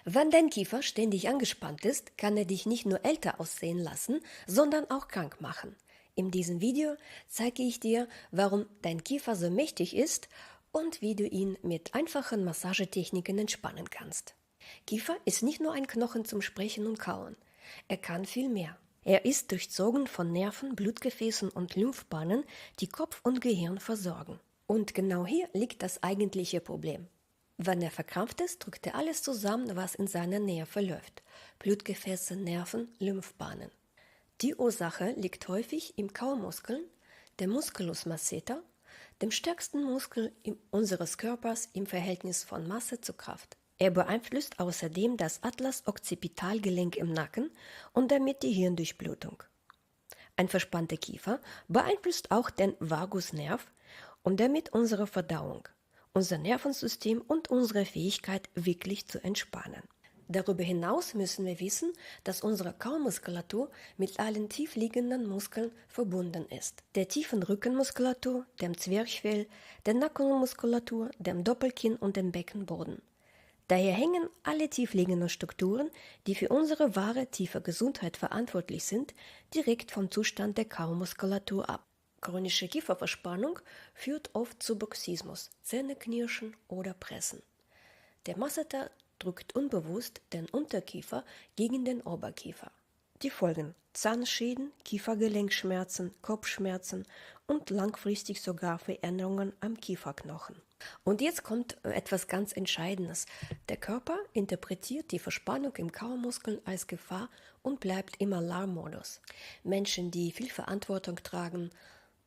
Wenn dein Kiefer ständig angespannt ist, kann er dich nicht nur älter aussehen lassen, sondern auch krank machen. In diesem Video zeige ich dir, warum dein Kiefer so mächtig ist und wie du ihn mit einfachen Massagetechniken entspannen kannst. Kiefer ist nicht nur ein Knochen zum Sprechen und Kauen. Er kann viel mehr. Er ist durchzogen von Nerven, Blutgefäßen und Lymphbahnen, die Kopf und Gehirn versorgen. Und genau hier liegt das eigentliche Problem. Wenn er verkrampft ist, drückt er alles zusammen, was in seiner Nähe verläuft. Blutgefäße, Nerven, Lymphbahnen. Die Ursache liegt häufig im Kaumuskeln, dem Musculus masseter, dem stärksten Muskel unseres Körpers im Verhältnis von Masse zu Kraft. Er beeinflusst außerdem das Atlas-Occipitalgelenk im Nacken und damit die Hirndurchblutung. Ein verspannter Kiefer beeinflusst auch den Vagusnerv und damit unsere Verdauung, unser Nervensystem und unsere Fähigkeit, wirklich zu entspannen. Darüber hinaus müssen wir wissen, dass unsere Kaumuskulatur mit allen tiefliegenden Muskeln verbunden ist. Der tiefen Rückenmuskulatur, dem Zwerchfell, der Nackenmuskulatur, dem Doppelkinn und dem Beckenboden. Daher hängen alle tiefliegenden Strukturen, die für unsere wahre tiefe Gesundheit verantwortlich sind, direkt vom Zustand der Kaumuskulatur ab. Chronische Kieferverspannung führt oft zu Bruxismus, Zähneknirschen oder Pressen. Der Masseter drückt unbewusst den Unterkiefer gegen den Oberkiefer. Die Folgen: Zahnschäden, Kiefergelenkschmerzen, Kopfschmerzen und langfristig sogar Veränderungen am Kieferknochen. Und jetzt kommt etwas ganz Entscheidendes. Der Körper interpretiert die Verspannung im Kaumuskel als Gefahr und bleibt im Alarmmodus. Menschen, die viel Verantwortung tragen,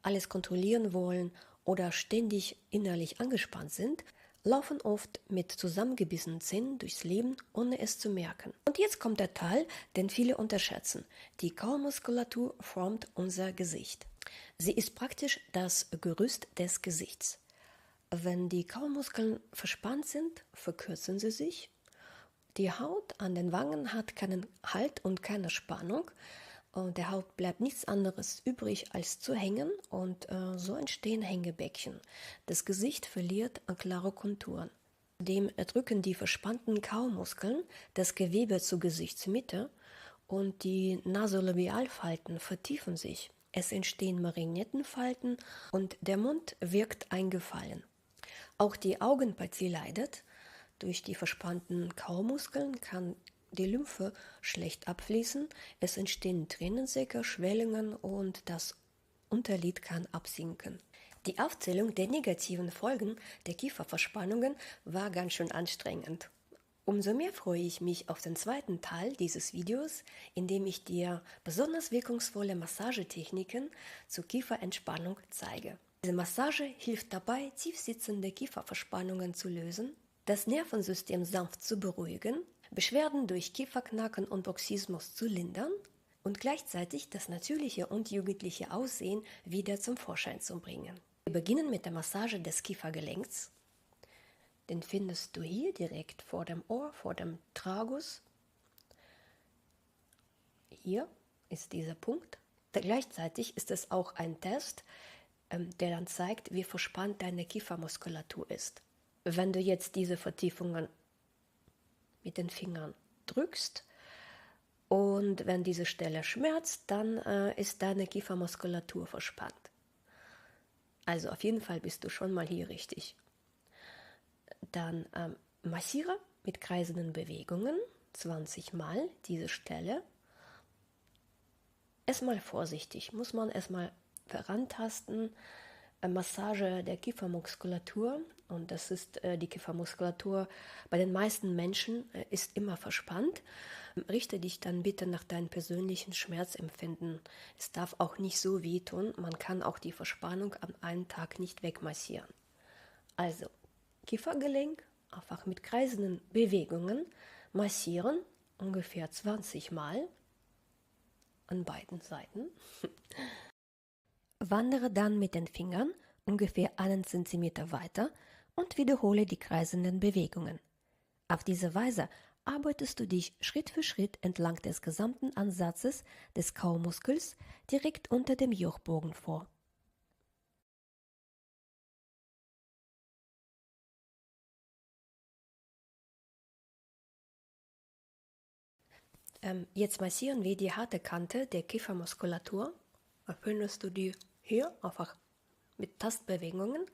alles kontrollieren wollen oder ständig innerlich angespannt sind, laufen oft mit zusammengebissenen Zähnen durchs Leben, ohne es zu merken. Und jetzt kommt der Teil, den viele unterschätzen. Die Kaumuskulatur formt unser Gesicht. Sie ist praktisch das Gerüst des Gesichts. Wenn die Kaumuskeln verspannt sind, verkürzen sie sich. Die Haut an den Wangen hat keinen Halt und keine Spannung. Und der Haut bleibt nichts anderes übrig, als zu hängen, und so entstehen Hängebäckchen. Das Gesicht verliert an klare Konturen. Zudem drücken die verspannten Kaumuskeln das Gewebe zur Gesichtsmitte und die Nasolabialfalten vertiefen sich. Es entstehen Marignettenfalten und der Mund wirkt eingefallen. Auch die Augenpartie leidet. Durch die verspannten Kaumuskeln kann die Lymphe schlecht abfließen, es entstehen Tränensäcke, Schwellungen und das Unterlid kann absinken. Die Aufzählung der negativen Folgen der Kieferverspannungen war ganz schön anstrengend. Umso mehr freue ich mich auf den zweiten Teil dieses Videos, in dem ich dir besonders wirkungsvolle Massagetechniken zur Kieferentspannung zeige. Diese Massage hilft dabei, tiefsitzende Kieferverspannungen zu lösen, das Nervensystem sanft zu beruhigen, Beschwerden durch Kieferknacken und Bruxismus zu lindern und gleichzeitig das natürliche und jugendliche Aussehen wieder zum Vorschein zu bringen. Wir beginnen mit der Massage des Kiefergelenks. Den findest du hier direkt vor dem Ohr, vor dem Tragus. Hier ist dieser Punkt. Gleichzeitig ist es auch ein Test, der dann zeigt, wie verspannt deine Kiefermuskulatur ist. Wenn du jetzt diese Vertiefungen mit den Fingern drückst und wenn diese Stelle schmerzt, dann ist deine Kiefermuskulatur verspannt. Also auf jeden Fall bist du schon mal hier richtig. Dann massiere mit kreisenden Bewegungen 20 Mal diese Stelle. Erstmal vorsichtig, muss man erstmal herantasten. Massage der Kiefermuskulatur, und das ist die Kiefermuskulatur bei den meisten Menschen ist immer verspannt. Richte dich dann bitte nach deinem persönlichen Schmerzempfinden. Es darf auch nicht so wehtun, man kann auch die Verspannung an einem Tag nicht wegmassieren. Also Kiefergelenk einfach mit kreisenden Bewegungen massieren, ungefähr 20 Mal an beiden Seiten. Wandere dann mit den Fingern ungefähr 1 Zentimeter weiter und wiederhole die kreisenden Bewegungen. Auf diese Weise arbeitest du dich Schritt für Schritt entlang des gesamten Ansatzes des Kaumuskels direkt unter dem Jochbogen vor. Jetzt massieren wir die harte Kante der Kiefermuskulatur. Da findest du die hier einfach mit Tastbewegungen.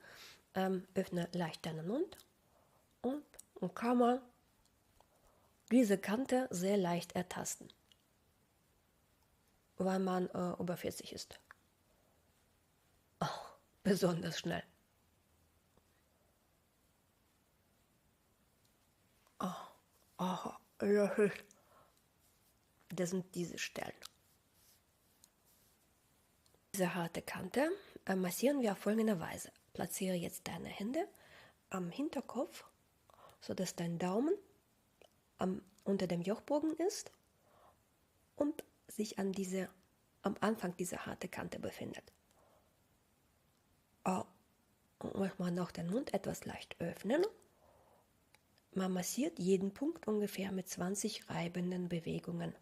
Öffne leicht deinen Mund und kann man diese Kante sehr leicht ertasten, weil man über 40 ist. Oh, besonders schnell. Das sind diese Stellen. Diese harte Kante massieren wir auf folgende Weise. Platziere jetzt deine Hände am Hinterkopf, sodass dein Daumen unter dem Jochbogen ist und sich am Anfang dieser harten Kante befindet. Und manchmal noch den Mund etwas leicht öffnen. Man massiert jeden Punkt ungefähr mit 20 reibenden Bewegungen.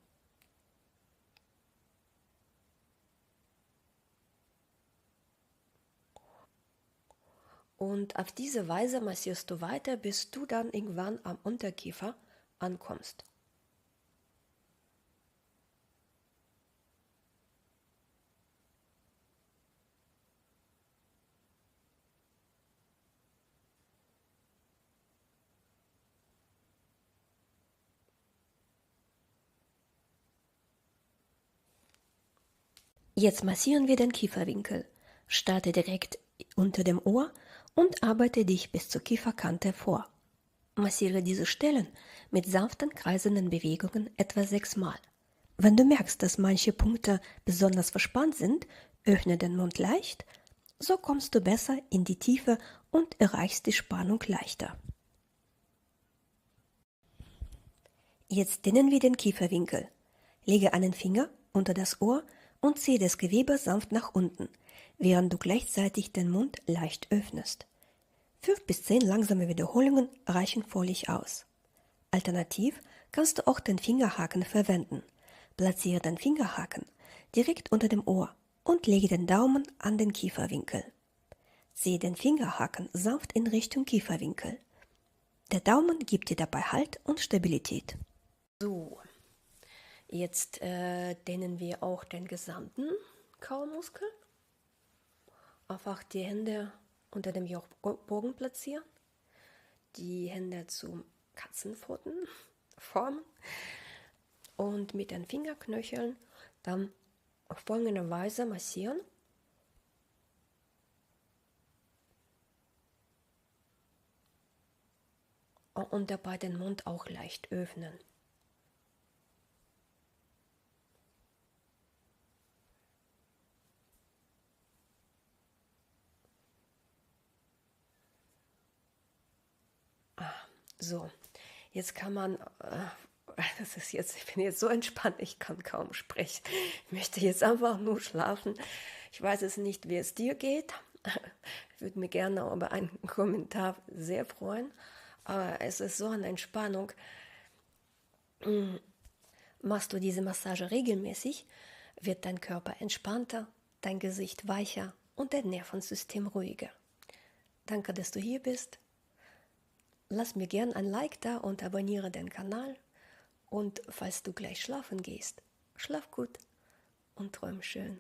Und auf diese Weise massierst du weiter, bis du dann irgendwann am Unterkiefer ankommst. Jetzt massieren wir den Kieferwinkel. Starte direkt unter dem Ohr und arbeite dich bis zur Kieferkante vor. Massiere diese Stellen mit sanften kreisenden Bewegungen etwa 6 Mal. Wenn du merkst, dass manche Punkte besonders verspannt sind, öffne den Mund leicht, so kommst du besser in die Tiefe und erreichst die Spannung leichter. Jetzt dehnen wir den Kieferwinkel. Lege einen Finger unter das Ohr und ziehe das Gewebe sanft nach unten, während du gleichzeitig den Mund leicht öffnest. 5 bis 10 langsame Wiederholungen reichen völlig aus. Alternativ kannst du auch den Fingerhaken verwenden. Platziere den Fingerhaken direkt unter dem Ohr und lege den Daumen an den Kieferwinkel. Ziehe den Fingerhaken sanft in Richtung Kieferwinkel. Der Daumen gibt dir dabei Halt und Stabilität. So, jetzt dehnen wir auch den gesamten Kaumuskel. Einfach die Hände unter dem Jochbogen platzieren, die Hände zu Katzenpfoten formen und mit den Fingerknöcheln dann auf folgende Weise massieren. Und dabei den Mund auch leicht öffnen. So, jetzt kann man, ich bin jetzt so entspannt, ich kann kaum sprechen. Ich möchte jetzt einfach nur schlafen. Ich weiß es nicht, wie es dir geht. Ich würde mir gerne über einen Kommentar sehr freuen. Aber es ist so eine Entspannung. Machst du diese Massage regelmäßig, wird dein Körper entspannter, dein Gesicht weicher und dein Nervensystem ruhiger. Danke, dass du hier bist. Lass mir gern ein Like da und abonniere den Kanal. Und falls du gleich schlafen gehst, schlaf gut und träum schön.